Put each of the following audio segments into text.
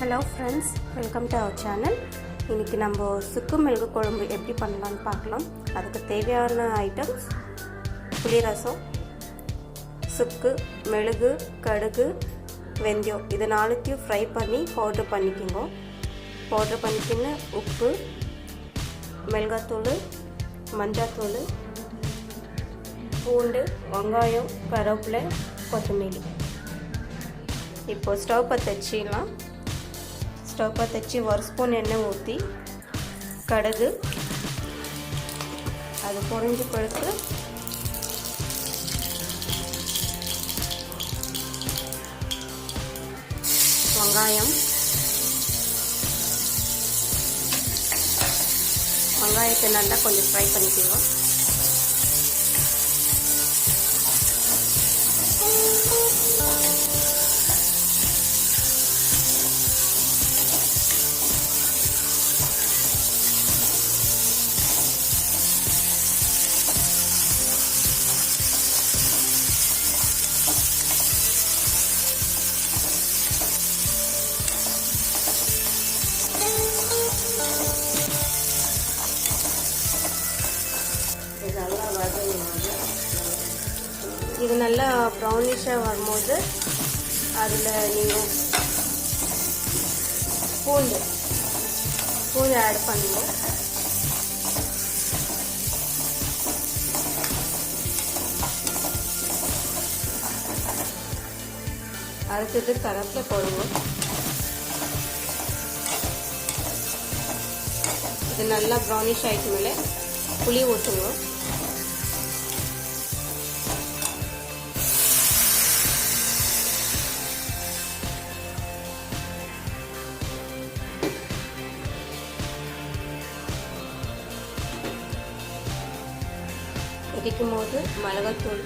Hello friends, welcome to our channel. இன்னைக்கு நம்ம சுக்கு மிளகு குழம்பு எப்படி பண்ணலாம்னு பார்க்கலாம். அதுக்கு தேவையான ஐட்டம்ஸ் புளி ரசம், சுக்கு, மிளகு, கடுகு, வெந்தயம் இது நாலுத்தையும் ஃப்ரை பண்ணி பவுடர் பண்ணிக்கோங்க. பவுடர் பண்ணிக்கின்னு உப்பு, மிளகாத்தூள், மஞ்சள், பூண்டு, வெங்காயம், கருவேப்பிலை, கொத்தமல்லி. இப்போ ஸ்டவ் பற்ற வச்சிடலாம். ஸ்டவ் பற்ற வச்சு ஒரு ஸ்பூன் எண்ணெய் ஊற்றி கடுகு அது பொரிஞ்சு பிறகு வெங்காயத்தை நல்லா கொஞ்சம் ஃப்ரை பண்ணிக்குவோம். இது நல்லா ப்ரௌனிஷாக வரும்போது அதில் நீங்கள் பூண்டு ஆட் பண்ணுங்க. அடுத்தது கருவேப்பிலை போடுங்க. இது நல்லா ப்ரௌனிஷ் ஆகிட்டு மேலே புளி ஊற்றுங்க. கொதிக்கும் போது மிளகாத்தூள்,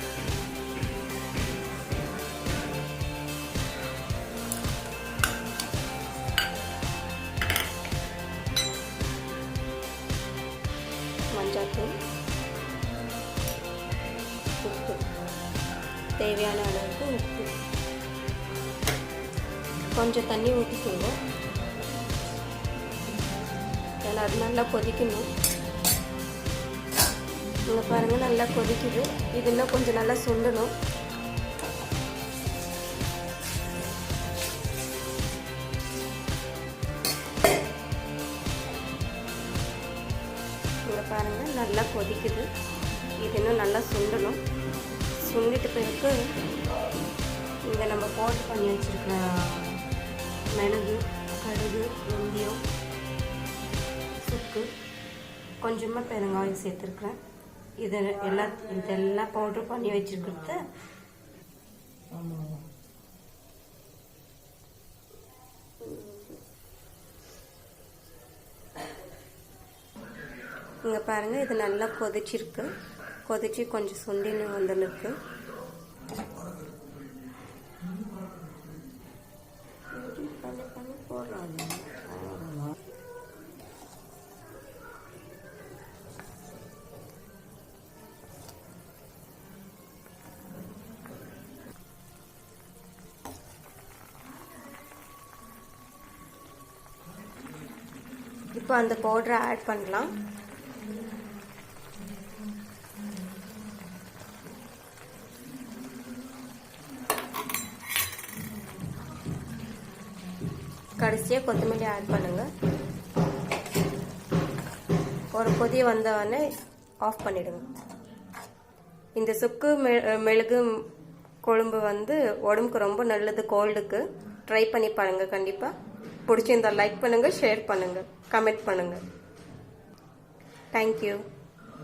மஞ்சள், உப்பு, தேவையான அளவுக்கு உப்பு, கொஞ்சம் தண்ணி ஊற்றிக்கோங்க. அது நல்லா கொதிக்கணும். இங்கே பாருங்கள் நல்லா கொதிக்குது. இது இன்னும் கொஞ்சம் நல்லா சுண்டணும். இங்கே பாருங்கள் நல்லா கொதிக்குது. இது இன்னும் நல்லா சுண்டணும். சுண்டிட்டு பிறகு இங்கே நம்ம போட்டு பண்ணி வச்சுருக்கிற மிளகு, கடுகு, வெந்தயம், சுக்கு, கொஞ்சமாக பெருங்காயம் சேர்த்துருக்குறேன். இதெல்லாம் பவுடர் பண்ணி வச்சிருக்கிறது இங்கே பாருங்கள். இது நல்லா கொதிச்சிருக்கு. கொதிச்சு கொஞ்சம் சுண்டின்னு வந்துருக்கு. போடுறாங்க. இப்போ அந்த பவுடரை ஆட் பண்ணலாம். கடைசியாக கொத்தமல்லி ஆட் பண்ணுங்க. ஒரு கொதி வந்தவொடனே ஆஃப் பண்ணிடுங்க. இந்த சுக்கு மிளகு குழம்பு உடம்புக்கு ரொம்ப நல்லது. கோல்டுக்கு ட்ரை பண்ணி பாருங்க. கண்டிப்பாக பிடிச்சிருந்தா லைக் பண்ணுங்கள், ஷேர் பண்ணுங்கள், கமெண்ட் பண்ணுங்கள். தேங்க்யூ.